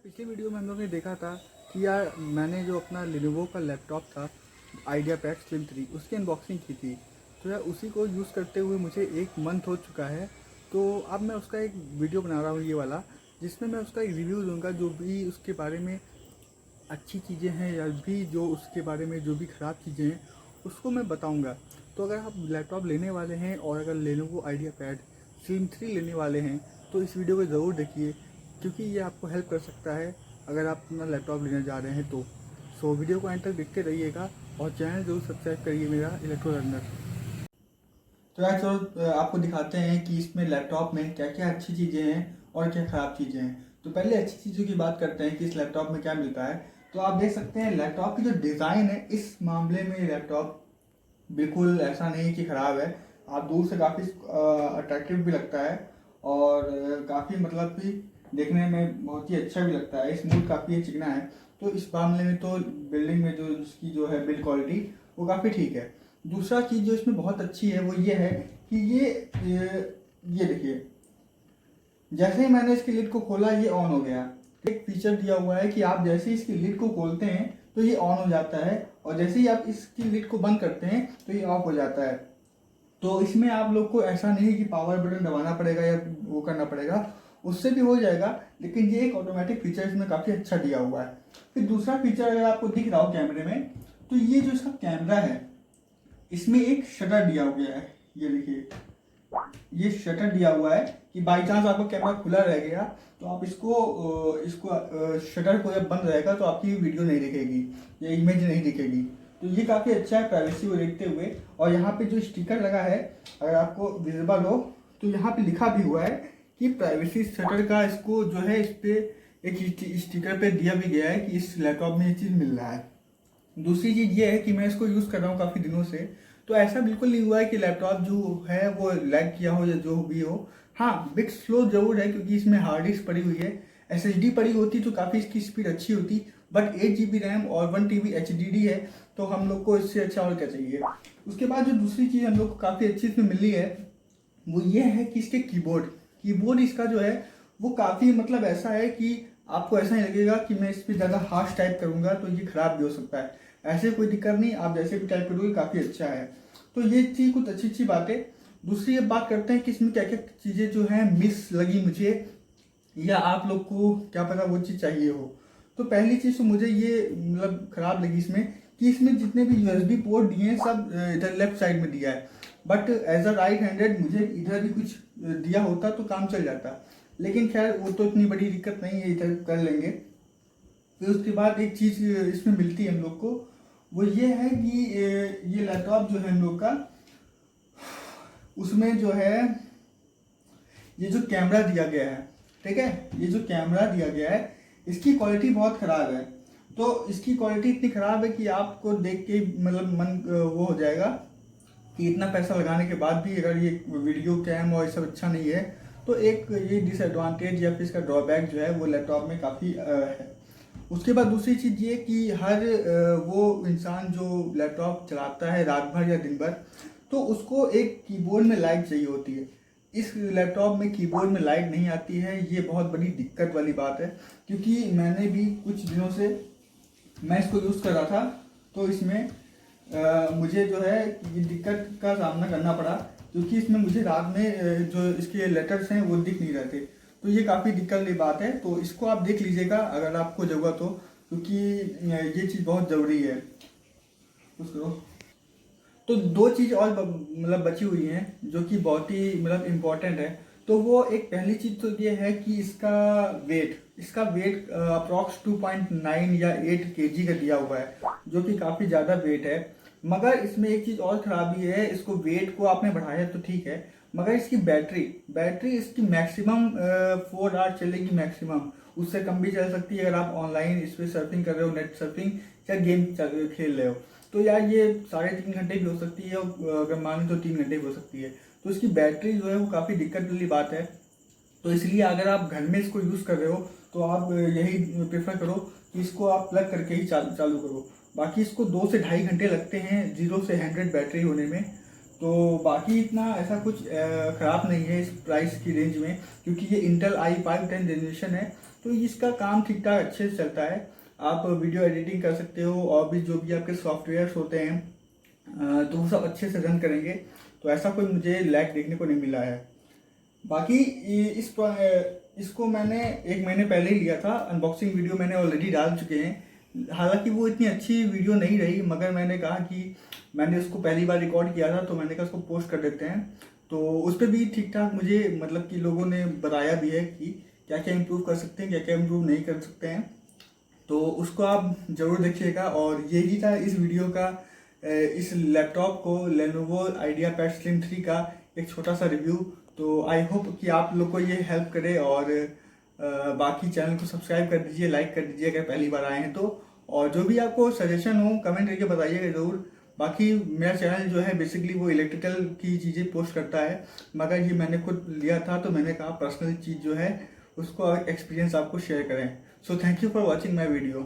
पिछली वीडियो में हम लोग ने देखा था कि यार मैंने जो अपना लेनोवो का लैपटॉप था आइडियापैड स्लिम 3 उसकी अनबॉक्सिंग की थी। तो यार उसी को यूज़ करते हुए मुझे 1 मंथ हो चुका है। तो अब मैं उसका एक वीडियो बना रहा हूँ ये वाला, जिसमें मैं उसका एक रिव्यू दूंगा, जो भी उसके बारे में अच्छी चीज़ें हैं या भी जो उसके बारे में जो भी ख़राब चीज़ें हैं उसको मैं बताऊंगा। तो अगर आप लैपटॉप लेने वाले हैं और अगर लेनोवो आइडियापैड स्लिम 3 लेने वाले हैं तो इस वीडियो को ज़रूर देखिए, क्योंकि ये आपको हेल्प कर सकता है अगर आप अपना लैपटॉप लेने जा रहे हैं तो। सो वीडियो को एंड तक देखते रहिएगा और चैनल ज़रूर सब्सक्राइब करिए मेरा इलेक्ट्रो लर्नर। तो यार चलो आपको दिखाते हैं कि इसमें लैपटॉप में क्या क्या अच्छी चीज़ें हैं और क्या ख़राब चीज़ें हैं। तो पहले अच्छी चीज़ों की बात करते हैं कि इस लैपटॉप में क्या मिलता है। तो आप देख सकते हैं लैपटॉप की जो डिज़ाइन है, इस मामले में लैपटॉप बिल्कुल ऐसा नहीं कि ख़राब है। आप दूर से काफ़ी अट्रैक्टिव भी लगता है और काफ़ी मतलब कि देखने में बहुत ही अच्छा भी लगता है। स्मूथ काफ़ी चिकना है। तो इस मामले में तो बिल्डिंग में जो इसकी जो है बिल्ड क्वालिटी वो काफ़ी ठीक है। दूसरा चीज़ जो इसमें बहुत अच्छी है वो ये है कि ये देखिए, जैसे ही मैंने इसकी लिड को खोला ये ऑन हो गया। एक फीचर दिया हुआ है कि आप जैसे ही इसकी लिड को खोलते हैं तो ये ऑन हो जाता है और जैसे ही आप इसकी लिड को बंद करते हैं तो ये ऑफ हो जाता है। तो इसमें आप लोग को ऐसा नहीं कि पावर बटन दबाना पड़ेगा या वो करना पड़ेगा, उससे भी हो जाएगा। लेकिन ये एक ऑटोमेटिक फीचर इसमें काफ़ी अच्छा दिया हुआ है। फिर दूसरा फीचर अगर आपको दिख रहा हो कैमरे में, तो ये जो इसका कैमरा है इसमें एक शटर दिया हुआ है। ये देखिए, ये शटर दिया हुआ है कि बाई चांस आपका कैमरा खुला रह गया तो आप इसको शटर को जब बंद रहेगा तो आपकी वीडियो नहीं दिखेगी या इमेज नहीं दिखेगी। तो ये काफ़ी अच्छा है प्राइवेसी को देखते हुए। और यहाँ पे जो स्टिकर लगा है, अगर आपको विजिबल हो तो यहाँ पे लिखा भी हुआ है कि प्राइवेसी शटर का इसको जो है इस पर एक स्टिकर पे दिया भी गया है कि इस लैपटॉप में ये चीज़ मिल रहा है। दूसरी चीज़ ये है कि मैं इसको यूज़ कर रहा हूँ काफ़ी दिनों से, तो ऐसा बिल्कुल नहीं हुआ है कि लैपटॉप जो है वो लैग किया हो या जो भी हो। हाँ, बिट स्लो जरूर है क्योंकि इसमें हार्ड डिस्क पड़ी हुई है। एसएसडी पड़ी होती तो काफ़ी इसकी स्पीड अच्छी होती, बट 8 GB रैम और 1 TB HDD है, तो हम लोग को इससे अच्छा और क्या चाहिए। उसके बाद जो दूसरी चीज़ हम लोग को काफ़ी अच्छी इसमें मिली है वो ये है कि इसके कीबोर्ड इसका जो है वो काफ़ी मतलब ऐसा है कि आपको ऐसा नहीं लगेगा कि मैं इस पर ज़्यादा हार्श टाइप करूँगा तो ये ख़राब भी हो सकता है। ऐसे कोई दिक्कत नहीं, आप जैसे भी टाइप करोगे काफ़ी अच्छा है। तो ये थी कुछ अच्छी बातें। दूसरी अब बात करते हैं कि इसमें क्या क्या चीज़ें जो हैं मिस लगी मुझे, या आप लोग को क्या पता वो चीज़ चाहिए हो। तो पहली चीज़ तो मुझे ये मतलब ख़राब लगी इसमें कि इसमें जितने भी यूएसबी पोर्ट दिए हैं सब इधर लेफ्ट साइड में दिया है। But as a right handed मुझे इधर भी कुछ दिया होता तो काम चल जाता। लेकिन खैर वो तो इतनी बड़ी दिक्कत नहीं है, इधर कर लेंगे। फिर उसके बाद एक चीज़ इसमें मिलती है हम लोग को, वो ये है कि ये लैपटॉप जो है हम लोग का, उसमें जो है ये जो कैमरा दिया गया है, ठीक है, ये जो कैमरा दिया गया है इसकी क्वालिटी बहुत ख़राब है। तो इसकी क्वालिटी इतनी ख़राब है कि आपको देख के मतलब मन वो हो जाएगा कि इतना पैसा लगाने के बाद भी अगर ये वीडियो कैम और ये सब अच्छा नहीं है तो एक ये डिसएडवांटेज या फिर इसका ड्रॉबैक जो है वो लैपटॉप में काफ़ी है। उसके बाद दूसरी चीज़ ये कि हर वो इंसान जो लैपटॉप चलाता है रात भर या दिन भर, तो उसको एक कीबोर्ड में लाइट चाहिए होती है। इस लैपटॉप में कीबोर्ड में लाइट नहीं आती है, ये बहुत बड़ी दिक्कत वाली बात है। क्योंकि मैंने भी कुछ दिनों से मैं इसको यूज़ कर रहा था तो इसमें मुझे जो है ये दिक्कत का सामना करना पड़ा, क्योंकि इसमें मुझे रात में जो इसके लेटर्स हैं वो दिख नहीं रहे थे। तो ये काफ़ी दिक्कत वाली बात है, तो इसको आप देख लीजिएगा अगर आपको ज़रूरत हो, क्योंकि ये चीज़ बहुत ज़रूरी है। कुछ करो। तो दो चीज़ और मतलब बची हुई हैं जो कि बहुत ही मतलब इम्पोर्टेंट है। तो वो एक पहली चीज़ तो ये है कि इसका वेट अप्रॉक्स 2.9 या 8 kg का दिया हुआ है, जो कि काफ़ी ज़्यादा वेट है। मगर इसमें एक चीज़ और ख़राबी है, इसको वेट को आपने बढ़ाया तो ठीक है, मगर इसकी बैटरी इसकी मैक्सिमम 4 आवर चलेगी मैक्सिमम। उससे कम भी चल सकती है अगर आप ऑनलाइन इस पर सर्फिंग कर रहे हो, नेट सर्फिंग या गेम खेल रहे हो। तो यार ये 3.5 घंटे भी हो सकती है, अगर माने तो 3 घंटे भी हो सकती है। तो इसकी बैटरी जो है वो काफ़ी दिक्कत वाली बात है। तो इसलिए अगर आप घर में इसको यूज़ कर रहे हो तो आप यही प्रेफर करो कि इसको आप प्लग करके ही चालू करो। बाकी इसको 2 से ढाई घंटे लगते हैं 0 से 100 बैटरी होने में। तो बाकी इतना ऐसा कुछ ख़राब नहीं है इस प्राइस की रेंज में, क्योंकि ये इंटेल i5 10 जनरेशन है। तो इसका काम ठीक ठाक अच्छे से चलता है। आप वीडियो एडिटिंग कर सकते हो और भी जो भी आपके सॉफ्टवेयर्स होते हैं तो वो सब अच्छे से रन करेंगे। तो ऐसा कोई मुझे लैग देखने को नहीं मिला है। बाकी इसको मैंने 1 महीने पहले ही लिया था। अनबॉक्सिंग वीडियो मैंने ऑलरेडी डाल चुके हैं, हालांकि वो इतनी अच्छी वीडियो नहीं रही, मगर मैंने कहा कि मैंने उसको पहली बार रिकॉर्ड किया था तो मैंने कहा उसको पोस्ट कर देते हैं। तो उस पर भी ठीक ठाक मुझे मतलब कि लोगों ने बताया भी है कि क्या क्या इम्प्रूव कर सकते हैं, क्या क्या इम्प्रूव नहीं कर सकते हैं। तो उसको आप ज़रूर देखिएगा। और यही था इस वीडियो का, इस लैपटॉप को लेनोवो आइडियापैड स्लिम 3 का एक छोटा सा रिव्यू। तो आई होप कि आप लोग को ये हेल्प करे। और बाकी चैनल को सब्सक्राइब कर दीजिए, लाइक कर दीजिए अगर पहली बार आए हैं तो। और जो भी आपको सजेशन हो कमेंट करके बताइएगा ज़रूर। बाकी मेरा चैनल जो है बेसिकली वो इलेक्ट्रिकल की चीज़ें पोस्ट करता है, मगर ये मैंने खुद लिया था तो मैंने कहा पर्सनल चीज़ जो है उसको एक्सपीरियंस आपको शेयर करें। So thank you for watching my video.